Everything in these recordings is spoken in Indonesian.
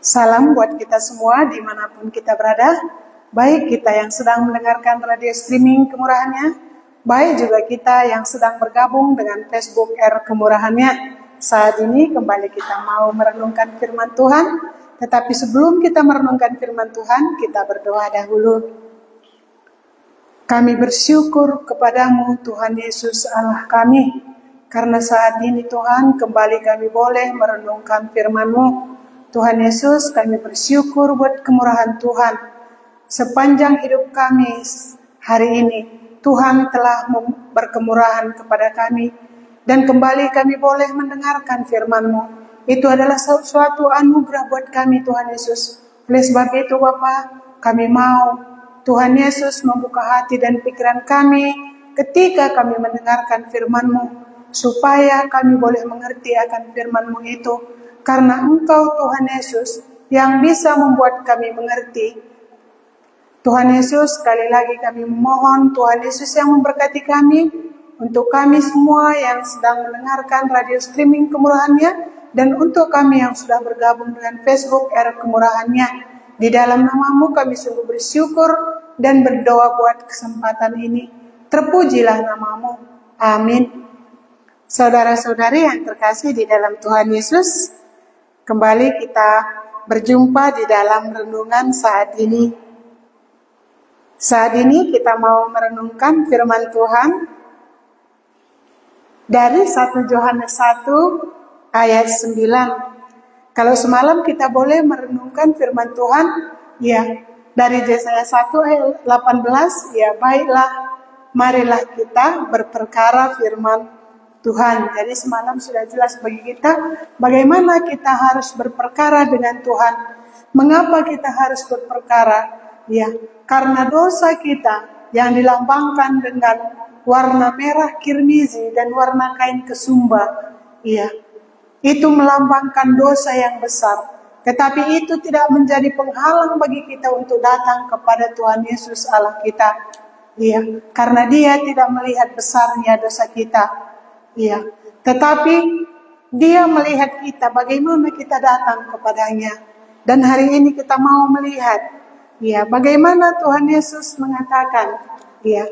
Salam buat kita semua dimanapun kita berada, baik kita yang sedang mendengarkan radio streaming Kemurahannya, baik juga kita yang sedang bergabung dengan Facebook R Kemurahannya. Saat ini kembali kita mau merenungkan firman Tuhan, tetapi sebelum kita merenungkan firman Tuhan, kita berdoa dahulu. Kami bersyukur kepadamu Tuhan Yesus Allah kami, karena saat ini Tuhan kembali kami boleh merenungkan firman-Mu. Tuhan Yesus, kami bersyukur buat kemurahan Tuhan. Sepanjang hidup kami hari ini, Tuhan telah berkemurahan kepada kami. Dan kembali kami boleh mendengarkan firman-Mu. Itu adalah suatu anugerah buat kami Tuhan Yesus. Oleh sebab itu Bapa, kami mau Tuhan Yesus membuka hati dan pikiran kami ketika kami mendengarkan firman-Mu. Supaya kami boleh mengerti akan firman-Mu itu. Karena Engkau Tuhan Yesus yang bisa membuat kami mengerti. Tuhan Yesus, sekali lagi kami memohon Tuhan Yesus yang memberkati kami. Untuk kami semua yang sedang mendengarkan radio streaming Kemurahannya. Dan untuk kami yang sudah bergabung dengan Facebook R Kemurahannya. Di dalam nama-Mu kami sungguh bersyukur dan berdoa buat kesempatan ini. Terpujilah nama-Mu. Amin. Saudara-saudari yang terkasih di dalam Tuhan Yesus, kembali kita berjumpa di dalam renungan saat ini. Saat ini kita mau merenungkan firman Tuhan dari 1 Yohanes 1 ayat 9. Kalau semalam kita boleh merenungkan firman Tuhan, ya, dari Yesaya 1 ayat 18, ya baiklah, marilah kita berperkara firman Tuhan. Jadi semalam sudah jelas bagi kita bagaimana kita harus berperkara dengan Tuhan. Mengapa kita harus berperkara? Ya, karena dosa kita yang dilambangkan dengan warna merah kirmizi dan warna kain kesumba. Ya, itu melambangkan dosa yang besar. Tetapi itu tidak menjadi penghalang bagi kita untuk datang kepada Tuhan Yesus Allah kita. Ya, karena Dia tidak melihat besarnya dosa kita. Ya, tetapi Dia melihat kita bagaimana kita datang kepadanya. Dan hari ini kita mau melihat, ya, bagaimana Tuhan Yesus mengatakan, ya,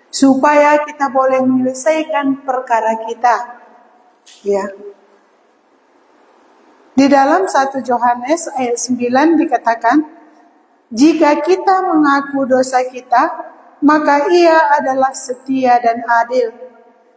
supaya kita boleh menyelesaikan perkara kita. Ya. Di dalam 1 Yohanes ayat 9 dikatakan, jika kita mengaku dosa kita, maka Ia adalah setia dan adil,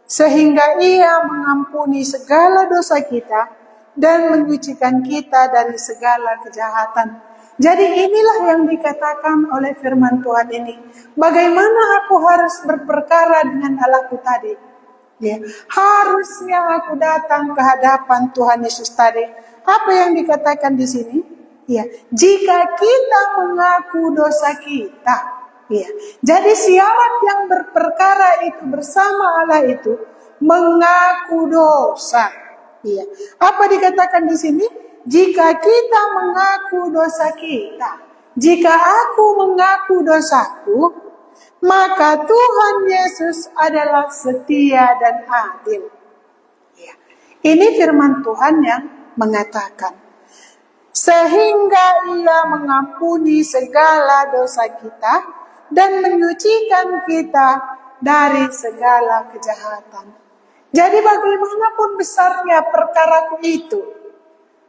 sehingga Ia mengampuni segala dosa kita dan menyucikan kita dari segala kejahatan. Jadi inilah yang dikatakan oleh firman Tuhan ini. Bagaimana aku harus berperkara dengan Allahku tadi? Ya, harusnya aku datang ke hadapan Tuhan Yesus tadi. Apa yang dikatakan di sini? Ya, jika kita mengaku dosa kita. Ya, jadi syarat yang berperkara itu bersama Allah itu mengaku dosa. Ya, apa dikatakan di sini? Jika kita mengaku dosa kita, jika aku mengaku dosaku, maka Tuhan Yesus adalah setia dan adil. Ya, ini firman Tuhan yang mengatakan, sehingga Ia mengampuni segala dosa kita dan menyucikan kita dari segala kejahatan. Jadi bagaimanapun besarnya perkaraku itu,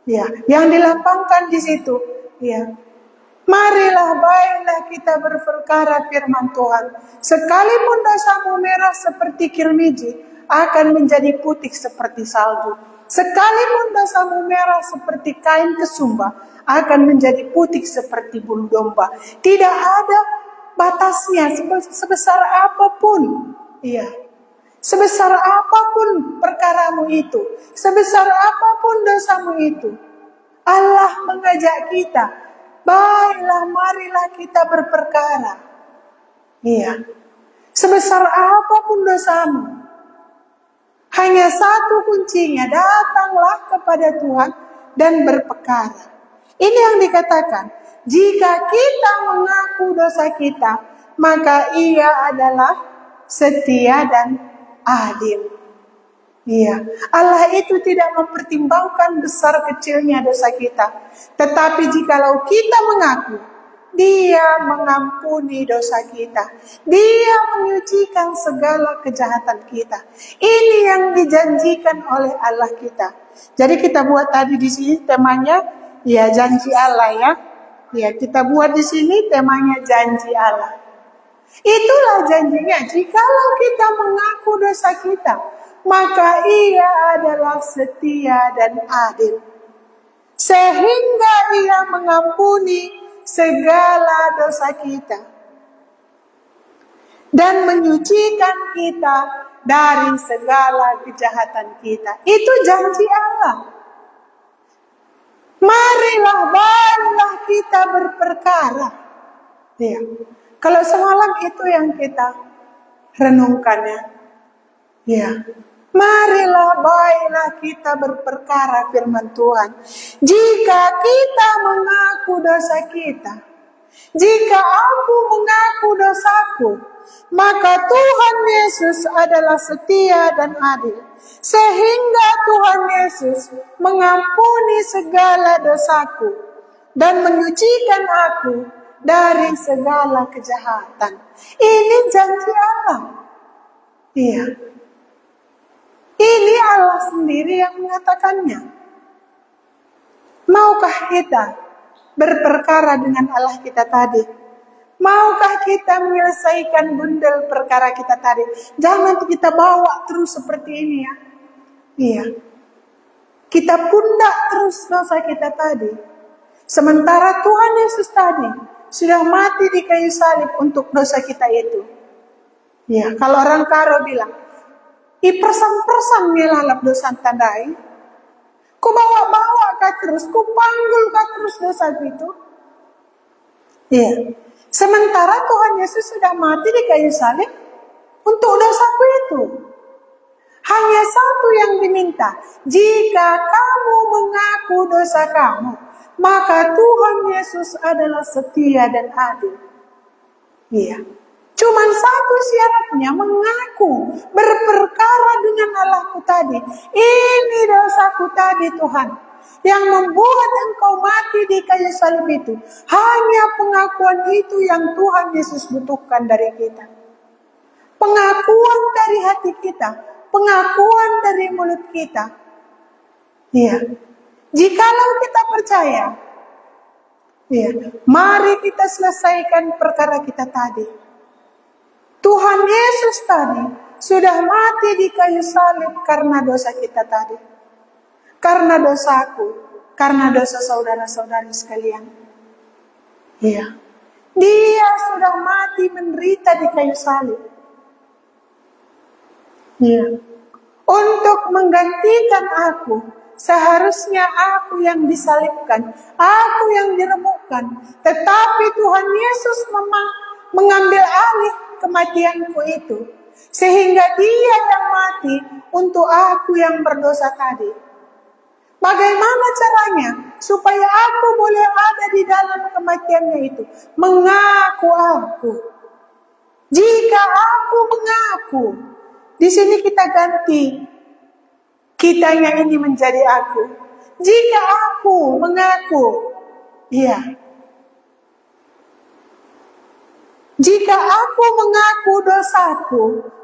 ya, yang dilapangkan di situ, ya, marilah baiklah kita berperkara firman Tuhan. Sekalipun dosamu merah seperti kirmiji, akan menjadi putih seperti salju. Sekalipun dosamu merah seperti kain kesumba, akan menjadi putih seperti bulu domba. Tidak ada batasnya, sebesar apapun, ya, sebesar apapun perkaramu itu, sebesar apapun dosamu itu, Allah mengajak kita, baiklah marilah kita berperkara. Iya, sebesar apapun dosamu, hanya satu kuncinya, datanglah kepada Tuhan dan berperkara. Ini yang dikatakan, jika kita mengaku dosa kita, maka Ia adalah setia dan adil. Iya, Allah itu tidak mempertimbangkan besar kecilnya dosa kita. Tetapi jikalau kita mengaku, Dia mengampuni dosa kita. Dia menyucikan segala kejahatan kita. Ini yang dijanjikan oleh Allah kita. Jadi kita buat tadi di sini temanya, ya janji Allah ya. Ya kita buat di sini temanya janji Allah. Itulah janjinya. Jikalau kita mengaku dosa kita, maka Ia adalah setia dan adil, sehingga Ia mengampuni segala dosa kita dan menyucikan kita dari segala kejahatan kita. Itu janji Allah. Marilah, baiklah kita berperkara. Ya. Kalau semalam itu yang kita renungkan ya. Ya. Marilah, baiklah kita berperkara firman Tuhan. Jika kita mengaku dosa kita, jika aku mengaku dosaku, maka Tuhan Yesus adalah setia dan adil, sehingga Tuhan Yesus mengampuni segala dosaku dan menyucikan aku dari segala kejahatan. Ini janji Allah. Iya. Ini Allah sendiri yang mengatakannya. Maukah kita berperkara dengan Allah kita tadi? Maukah kita menyelesaikan bundel perkara kita tadi? Jangan kita bawa terus seperti ini ya. Iya. Kita pundak terus dosa kita tadi. Sementara Tuhan Yesus tadi sudah mati di kayu salib untuk dosa kita itu. Ya, kalau orang karo bilang, "Ipersam-persam ngelalap dosa tandai. Ku bawa-bawa kah terus, ku panggul kah terus dosa itu." Iya. Sementara Tuhan Yesus sudah mati di kayu salib untuk dosaku itu. Hanya satu yang diminta, jika kamu mengaku dosa kamu, maka Tuhan Yesus adalah setia dan adil. Iya. Cuman satu syaratnya, mengaku, berperkara dengan Allahku tadi. Ini dosaku tadi Tuhan, yang membuat engkau mati di kayu salib itu. Hanya pengakuan itu yang Tuhan Yesus butuhkan dari kita. Pengakuan dari hati kita, pengakuan dari mulut kita. Iya. Jikalau kita percaya, iya, mari kita selesaikan perkara kita tadi. Tuhan Yesus tadi sudah mati di kayu salib karena dosa kita tadi. Karena dosaku, karena dosa saudara-saudari sekalian. Iya. Dia sudah mati menderita di kayu salib. Iya. Untuk menggantikan aku, seharusnya aku yang disalibkan, aku yang diremukkan. Tetapi Tuhan Yesus mengambil alih kematianku itu, sehingga Dia yang mati untuk aku yang berdosa tadi. Bagaimana caranya supaya aku boleh ada di dalam kematiannya itu? Mengaku aku. Jika aku mengaku, di sini kita ganti kitanya ini menjadi aku. Jika aku mengaku, iya. Jika aku mengaku dosaku,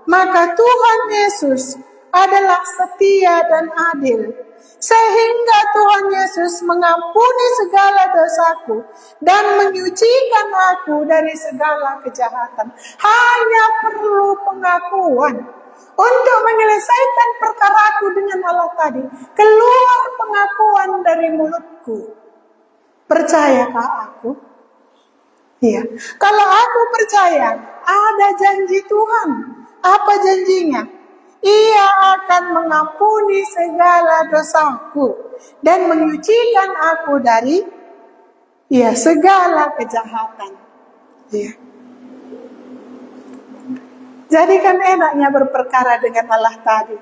maka Tuhan Yesus adalah setia dan adil, sehingga Tuhan Yesus mengampuni segala dosaku dan menyucikan aku dari segala kejahatan. Hanya perlu pengakuan untuk menyelesaikan perkaraku dengan Allah tadi. Keluar pengakuan dari mulutku. Percayakah aku? Iya. Kalau aku percaya ada janji Tuhan. Apa janjinya? Ia akan mengampuni segala dosaku dan menyucikan aku dari segala kejahatan. Iya. Jadi kan enaknya berperkara dengan Allah tadi.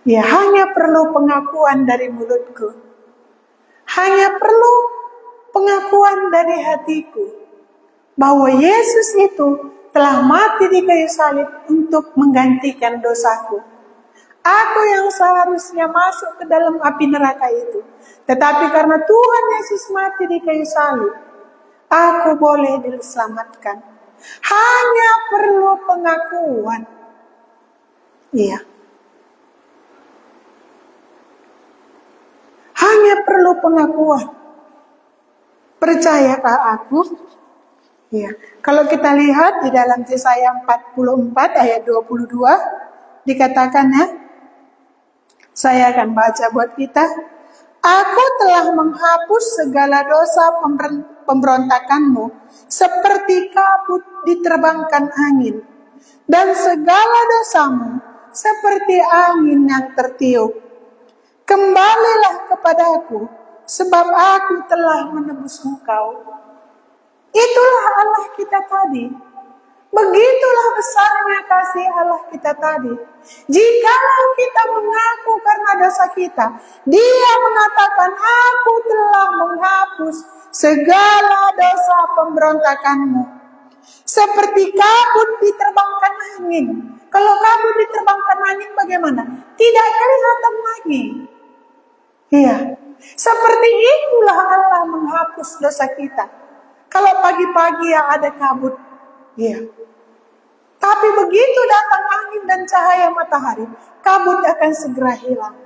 Ya, hanya perlu pengakuan dari mulutku. Hanya perlu pengakuan dari hatiku bahwa Yesus itu telah mati di kayu salib untuk menggantikan dosaku. Aku yang seharusnya masuk ke dalam api neraka itu. Tetapi karena Tuhan Yesus mati di kayu salib, aku boleh diselamatkan. Hanya perlu pengakuan. Iya. Hanya perlu pengakuan. Percayakah aku? Iya. Kalau kita lihat di dalam Yesaya 44 ayat 22 dikatakan ya. Saya akan baca buat kita. Aku telah menghapus segala dosa pemberontakanmu seperti kabut diterbangkan angin, dan segala dosamu seperti angin yang tertiup. Kembalilah kepadaku, sebab aku telah menebus engkau. Itulah Allah kita tadi. Begitulah besarnya kasih Allah kita tadi. Jikalau kita mengaku karena dosa kita, Dia mengatakan, aku telah menghapus segala dosa pemberontakanmu. Seperti kabut diterbangkan angin. Kalau kabut diterbangkan angin bagaimana? Tidak kelihatan lagi. Iya. Seperti itulah Allah menghapus dosa kita. Kalau pagi-pagi yang ada kabut, iya. Tapi begitu datang angin dan cahaya matahari, kabut akan segera hilang.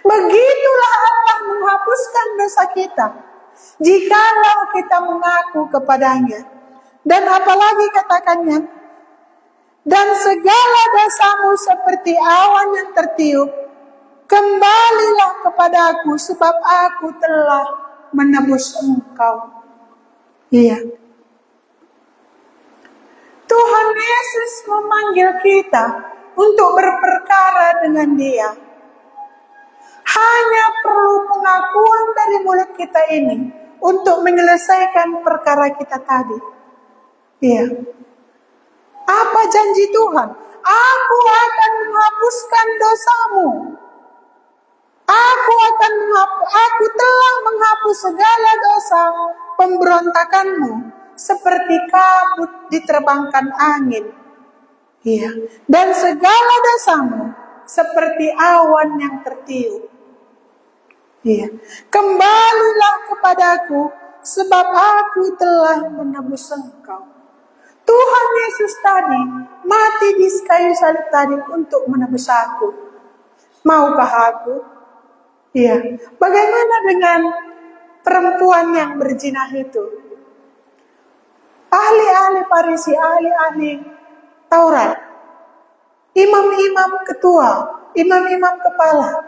Begitulah Allah menghapuskan dosa kita, jikalau kita mengaku kepadanya. Dan apalagi katakannya, dan segala dosamu seperti awan yang tertiup, kembalilah kepadaku, sebab aku telah menebus engkau. Iya. Tuhan Yesus memanggil kita untuk berperkara dengan Dia. Hanya perlu pengakuan dari mulut kita ini untuk menyelesaikan perkara kita tadi. Iya. Apa janji Tuhan? Aku akan menghapuskan dosamu. Aku telah menghapus segala dosa pemberontakanmu seperti kabut diterbangkan angin. Iya. Dan segala dosamu seperti awan yang tertiup. Iya. Kembalilah kepadaku, sebab aku telah menebus engkau. Tuhan Yesus tadi mati di kayu salib tadi untuk menebus aku. Maukah aku? Iya. Bagaimana dengan perempuan yang berzina itu? Ahli-ahli Farisi, ahli-ahli Taurat, imam-imam ketua, imam-imam kepala,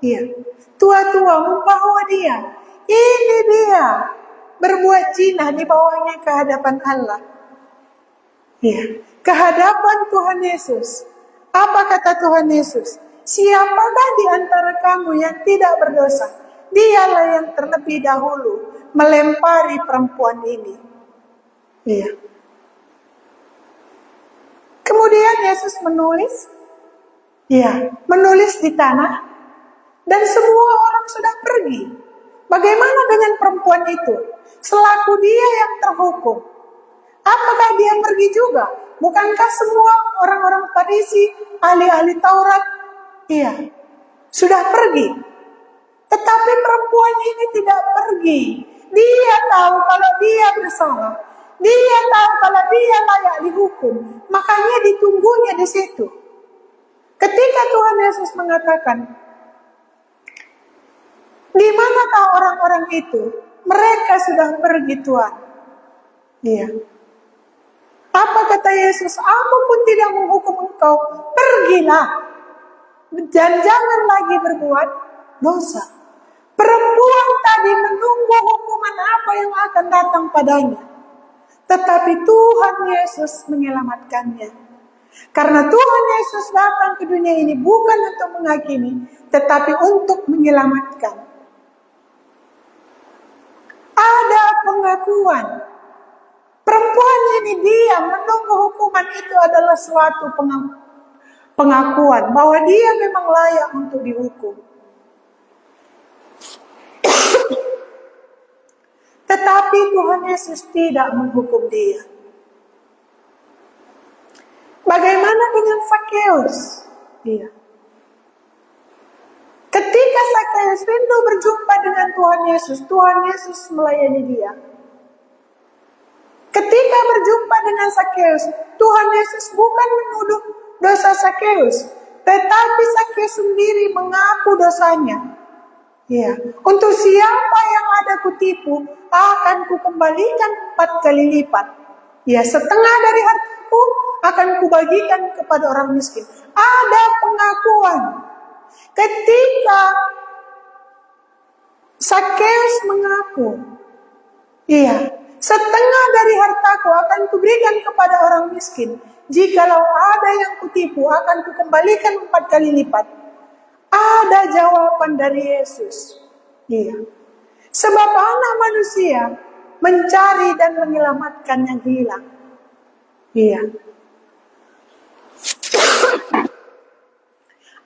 iya, tua-tua membawa dia. Ini dia berbuat zina di bawahnya ke hadapan Allah. Iya, ke hadapan Tuhan Yesus. Apa kata Tuhan Yesus? Siapakah di antara kamu yang tidak berdosa? Dialah yang terlebih dahulu melempari perempuan ini. Iya. Kemudian Yesus menulis, iya, menulis di tanah, dan semua orang sudah pergi. Bagaimana dengan perempuan itu? Selaku dia yang terhukum, apakah dia pergi juga? Bukankah semua orang-orang Farisi, ahli-ahli Taurat, iya, sudah pergi? Tetapi perempuan ini tidak pergi. Dia tahu kalau dia bersalah. Dia tahu kalau dia layak dihukum. Makanya ditunggunya di situ. Ketika Tuhan Yesus mengatakan, di manakah orang-orang itu? Mereka sudah pergi, Tuhan. Iya. Apa kata Yesus? Aku pun tidak menghukum engkau. Pergilah. Dan jangan lagi berbuat dosa. Perempuan tadi menunggu hukuman apa yang akan datang padanya. Tetapi Tuhan Yesus menyelamatkannya. Karena Tuhan Yesus datang ke dunia ini bukan untuk menghakimi, tetapi untuk menyelamatkan. Ada pengakuan. Perempuan ini dia menunggu hukuman itu adalah suatu pengakuan bahwa dia memang layak untuk dihukum. Tetapi Tuhan Yesus tidak menghukum dia. Bagaimana dengan Sakeus? Iya. Tuhan Yesus melayani dia. Ketika berjumpa dengan Sakeus, Tuhan Yesus bukan menuduh dosa Sakeus, tetapi Sakeus sendiri mengaku dosanya. Ya, untuk siapa yang ada kutipu, akan kukembalikan 4 kali lipat. Ya, setengah dari hartaku akan kubagikan kepada orang miskin. Ada pengakuan. Ketika Sakeus mengaku, iya, setengah dari hartaku akan kuberikan kepada orang miskin. Jikalau ada yang kutipu, akan kukembalikan 4 kali lipat. Ada jawaban dari Yesus. Iya. Sebab anak manusia mencari dan menyelamatkan yang hilang. Iya.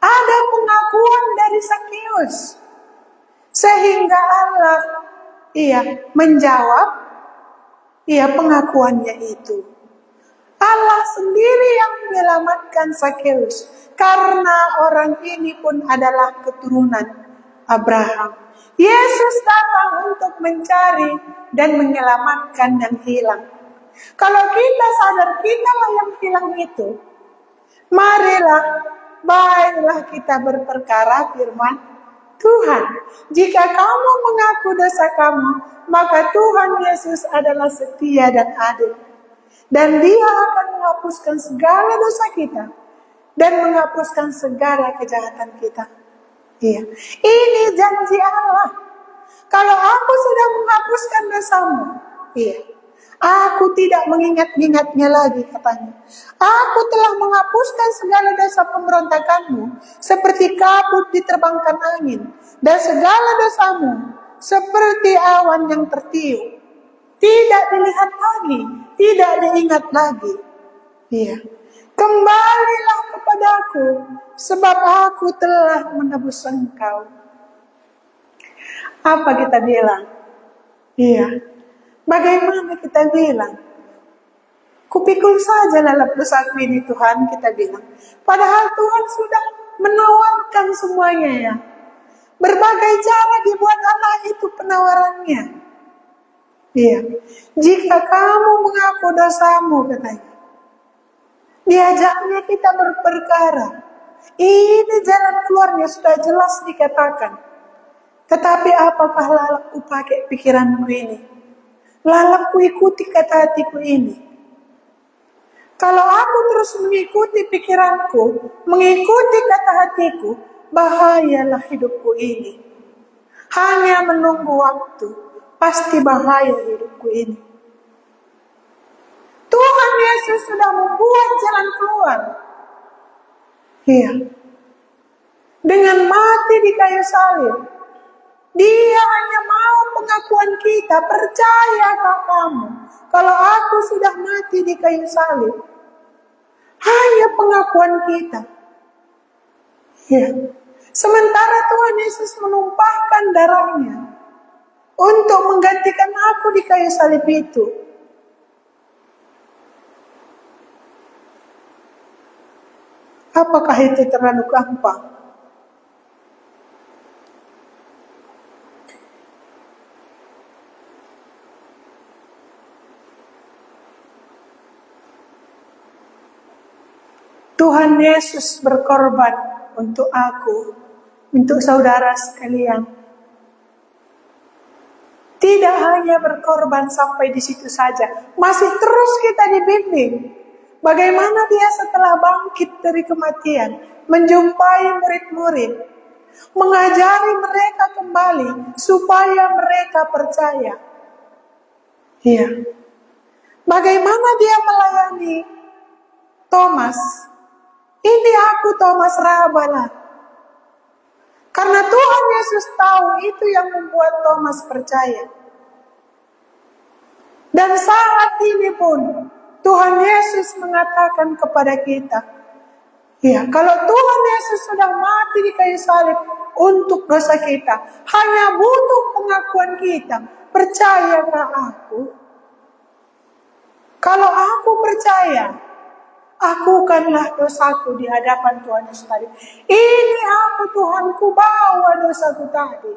Ada pengakuan dari Sakeus. Sehingga Allah menjawab pengakuannya itu. Allah sendiri yang menyelamatkan Sakeus, karena orang ini pun adalah keturunan Abraham. Yesus datang untuk mencari dan menyelamatkan yang hilang. Kalau kita sadar kita lah yang hilang itu, marilah baiklah kita berperkara firman Tuhan. Jika kamu mengaku dosa kamu, maka Tuhan Yesus adalah setia dan adil. Dan dia akan menghapuskan segala dosa kita dan menghapuskan segala kejahatan kita. Iya. Ini janji Allah. Kalau aku sudah menghapuskan dosamu, aku tidak mengingat-ingatnya lagi, katanya. Aku telah menghapuskan segala dosa pemberontakanmu, seperti kabut diterbangkan angin, dan segala dosamu seperti awan yang tertiup. Tidak dilihat lagi, tidak diingat lagi. Iya. Kembalilah kepadaku, sebab aku telah menebus engkau. Apa kita bilang? Iya. Bagaimana kita bilang? Kupikul saja lalap dosaku ini Tuhan, kita bilang. Padahal Tuhan sudah menawarkan semuanya ya. Berbagai cara dibuat Allah itu penawarannya. Iya. Jika kamu mengaku dosamu, katanya, diajaknya kita berperkara. Ini jalan keluarnya sudah jelas dikatakan. Tetapi apakah lalapku pakai pikiranku ini? Lalapku ikuti kata hatiku ini. Kalau aku terus mengikuti pikiranku, mengikuti kata hatiku, bahayalah hidupku ini. Hanya menunggu waktu, pasti bahaya hidupku ini. Tuhan Yesus sudah membuat jalan keluar. Iya. Dengan mati di kayu salib. Dia hanya mau pengakuan kita. Percayakah kamu kalau aku sudah mati di kayu salib? Hanya pengakuan kita. Ya. Sementara Tuhan Yesus menumpahkan darahnya untuk menggantikan aku di kayu salib itu. Apakah itu terlalu gampang? Tuhan Yesus berkorban untuk aku, untuk saudara sekalian. Tidak hanya berkorban sampai di situ saja, masih terus kita dibimbing. Bagaimana dia setelah bangkit dari kematian, menjumpai murid-murid, mengajari mereka kembali supaya mereka percaya. Iya. Bagaimana dia melayani Thomas? Ini aku Thomas Rabalah. Karena Tuhan Yesus tahu itu yang membuat Thomas percaya. Dan saat ini pun Tuhan Yesus mengatakan kepada kita, ya, kalau Tuhan Yesus sudah mati di kayu salib untuk dosa kita, hanya butuh pengakuan kita. Percayakah aku? Kalau aku percaya, akukanlah dosaku di hadapan Tuhan Yesus tadi. Ini aku Tuhanku bawa dosaku tadi.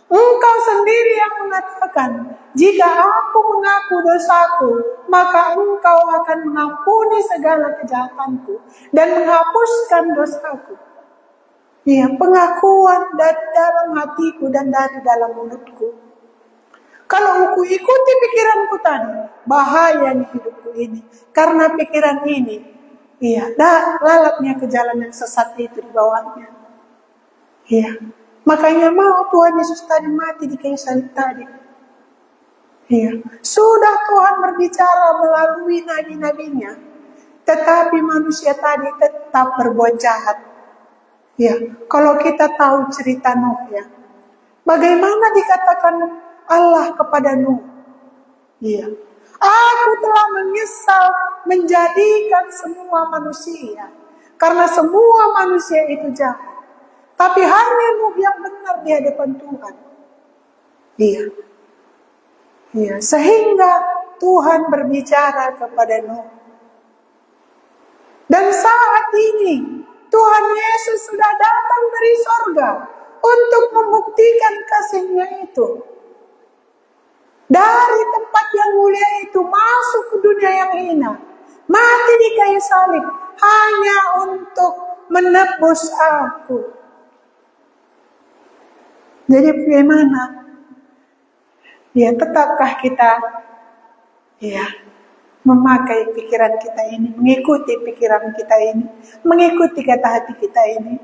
Engkau sendiri yang mengatakan, jika aku mengaku dosaku, maka engkau akan mengampuni segala kejahatanku dan menghapuskan dosaku. Ya, pengakuan dari dalam hatiku dan dari dalam mulutku. Kalau aku ikuti pikiranku tadi, bahayanya hidupku ini. Karena pikiran ini, lalapnya ke jalan yang sesat itu di bawahnya. Iya. Makanya mau Tuhan Yesus tadi mati di kayu salib tadi. Iya. Sudah Tuhan berbicara melalui nabi-nabinya, tetapi manusia tadi tetap berbuat jahat. Ya, kalau kita tahu cerita Nuh ya, bagaimana dikatakan Allah kepada Nuh? Iya, aku telah menyesal menjadikan semua manusia, karena semua manusia itu jahat. Tapi hanya Nuh yang benar di hadapan Tuhan. Iya, iya, sehingga Tuhan berbicara kepada Nuh. Dan saat ini Tuhan Yesus sudah datang dari sorga untuk membuktikan kasih-Nya itu. Dari tempat yang mulia itu masuk ke dunia yang hina. Mati di kayu salib hanya untuk menebus aku. Jadi bagaimana? Ya, tetapkah kita memakai pikiran kita ini, mengikuti pikiran kita ini, mengikuti kata hati kita ini.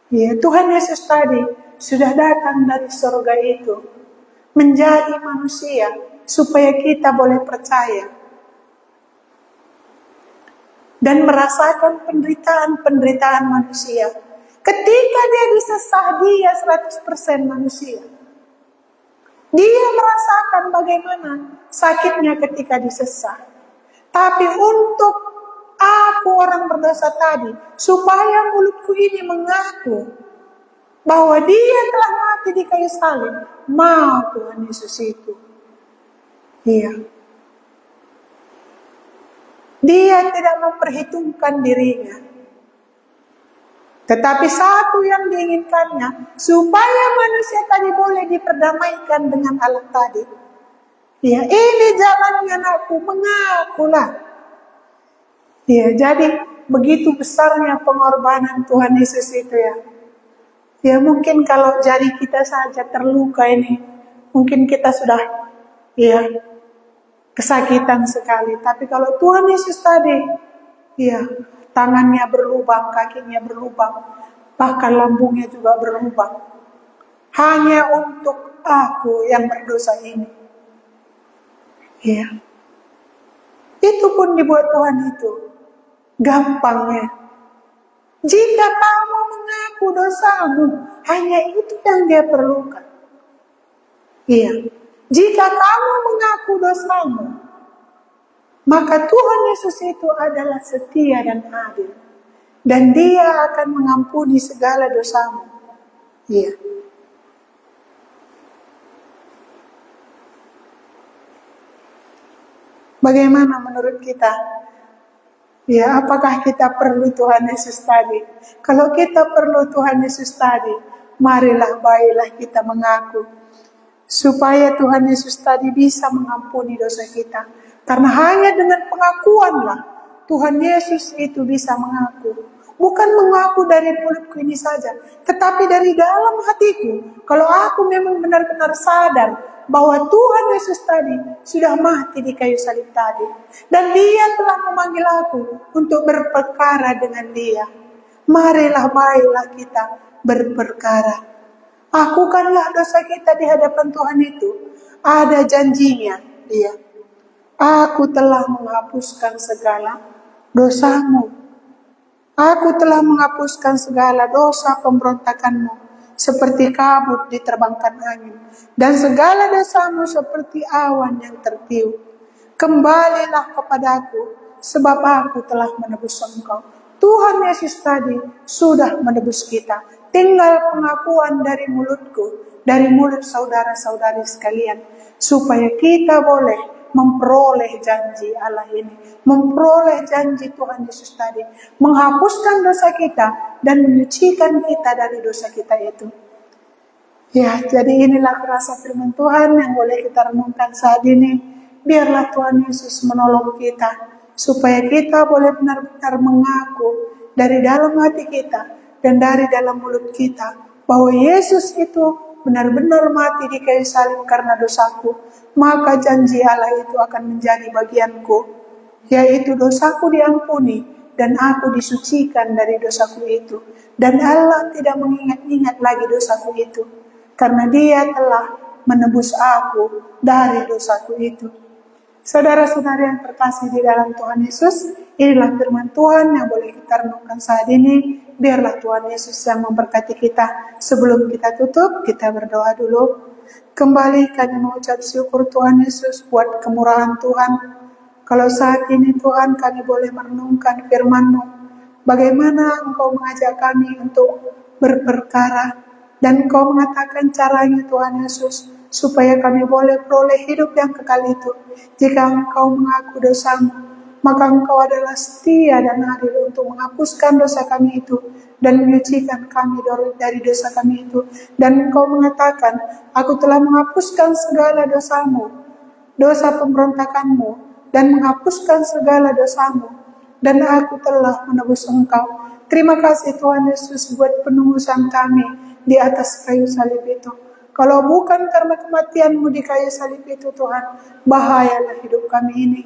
Ya, Tuhan Yesus tadi sudah datang dari surga itu menjadi manusia supaya kita boleh percaya dan merasakan penderitaan manusia. Ketika dia disesah, dia 100% manusia. Dia merasakan bagaimana sakitnya ketika disesah. Tapi untuk aku orang berdosa tadi, supaya mulutku ini mengaku bahwa dia telah mati di kayu salib, mau Tuhan Yesus itu. Iya. Dia tidak memperhitungkan dirinya. Tetapi satu yang diinginkannya, supaya manusia tadi boleh diperdamaikan dengan Allah tadi. Ya, ini jalannya anakku, mengakulah. Ya, jadi begitu besarnya pengorbanan Tuhan Yesus itu ya. Ya, mungkin kalau jari kita saja terluka ini, mungkin kita sudah kesakitan sekali. Tapi kalau Tuhan Yesus tadi, tangannya berlubang, kakinya berlubang, bahkan lambungnya juga berlubang. Hanya untuk aku yang berdosa ini. Ya. Itu pun dibuat Tuhan itu. Gampangnya. Jika kamu mengaku dosamu, hanya itu yang dia perlukan. Iya. Jika kamu mengaku dosamu, maka Tuhan Yesus itu adalah setia dan adil. Dan dia akan mengampuni segala dosamu. Iya. Bagaimana menurut kita? Ya, apakah kita perlu Tuhan Yesus tadi? Kalau kita perlu Tuhan Yesus tadi, marilah baiklah kita mengaku. Supaya Tuhan Yesus tadi bisa mengampuni dosa kita. Karena hanya dengan pengakuanlah Tuhan Yesus itu bisa mengaku. Bukan mengaku dari mulutku ini saja, tetapi dari dalam hatiku. Kalau aku memang benar-benar sadar bahwa Tuhan Yesus tadi sudah mati di kayu salib tadi. Dan dia telah memanggil aku untuk berperkara dengan dia. Marilah baiklah kita berperkara. Akukanlah dosa kita di hadapan Tuhan itu. Ada janjinya dia. Aku telah menghapuskan segala dosamu. Aku telah menghapuskan segala dosa pemberontakanmu, seperti kabut diterbangkan angin, dan segala dosamu seperti awan yang tertiup. Kembalilah kepadaku, sebab aku telah menebus engkau. Tuhan Yesus tadi sudah menebus kita. Tinggal pengakuan dari mulutku, dari mulut saudara-saudari sekalian, supaya kita boleh memperoleh janji Allah ini, memperoleh janji Tuhan Yesus tadi, menghapuskan dosa kita dan menyucikan kita dari dosa kita itu. Ya, jadi inilah kurasa firman Tuhan yang boleh kita renungkan saat ini. Biarlah Tuhan Yesus menolong kita, supaya kita boleh benar-benar mengaku dari dalam hati kita dan dari dalam mulut kita, bahwa Yesus itu benar-benar mati di kayu salib karena dosaku. Maka janji Allah itu akan menjadi bagianku, yaitu dosaku diampuni dan aku disucikan dari dosaku itu. Dan Allah tidak mengingat-ingat lagi dosaku itu, karena Dia telah menebus aku dari dosaku itu. Saudara-saudara yang terkasih di dalam Tuhan Yesus, inilah firman Tuhan yang boleh kita renungkan saat ini. Biarlah Tuhan Yesus yang memberkati kita. Sebelum kita tutup, kita berdoa dulu. Kembali kami mengucap syukur Tuhan Yesus buat kemurahan Tuhan. Kalau saat ini Tuhan kami boleh merenungkan firman-Mu, bagaimana Engkau mengajak kami untuk berperkara, dan Engkau mengatakan caranya Tuhan Yesus, supaya kami boleh peroleh hidup yang kekal itu. Jika Engkau mengaku dosamu, maka Engkau adalah setia dan adil untuk menghapuskan dosa kami itu dan menyucikan kami dari dosa kami itu. Dan Engkau mengatakan, aku telah menghapuskan segala dosamu, dosa pemberontakanmu, dan menghapuskan segala dosamu, dan aku telah menebus engkau. Terima kasih Tuhan Yesus buat penebusan kami di atas kayu salib itu. Kalau bukan karena kematian-Mu di kayu salib itu Tuhan, bahayalah hidup kami ini.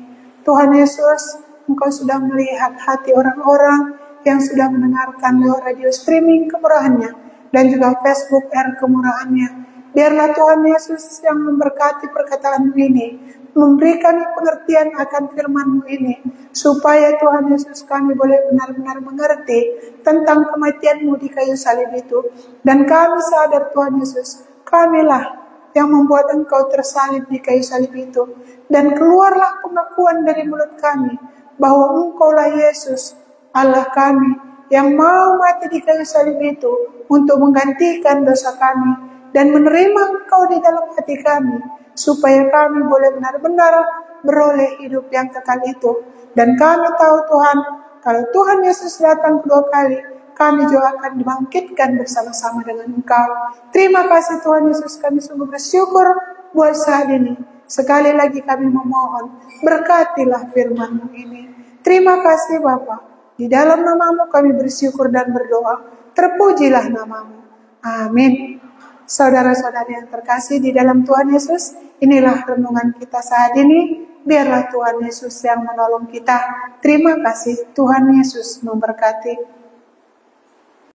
Tuhan Yesus, Engkau sudah melihat hati orang-orang yang sudah mendengarkan lewat radio streaming kemurahan-Nya dan juga Facebook kemurahan-Nya. Biarlah Tuhan Yesus yang memberkati perkataan ini, memberikan pengertian akan firman-Mu ini, supaya Tuhan Yesus kami boleh benar-benar mengerti tentang kematian-Mu di kayu salib itu. Dan kami sadar Tuhan Yesus, kamilah yang membuat Engkau tersalib di kayu salib itu. Dan keluarlah pengakuan dari mulut kami, bahwa Engkaulah Yesus, Allah kami, yang mau mati di kayu salib itu untuk menggantikan dosa kami, dan menerima Engkau di dalam hati kami, supaya kami boleh benar-benar beroleh hidup yang kekal itu. Dan kami tahu Tuhan, kalau Tuhan Yesus datang kedua kali, kami juga akan dibangkitkan bersama-sama dengan Engkau. Terima kasih Tuhan Yesus, kami sungguh bersyukur buat saat ini. Sekali lagi kami memohon, berkatilah firman-Mu ini. Terima kasih Bapa. Di dalam nama-Mu kami bersyukur dan berdoa. Terpujilah nama-Mu. Amin. Saudara-saudari yang terkasih di dalam Tuhan Yesus, inilah renungan kita saat ini. Biarlah Tuhan Yesus yang menolong kita. Terima kasih, Tuhan Yesus memberkati.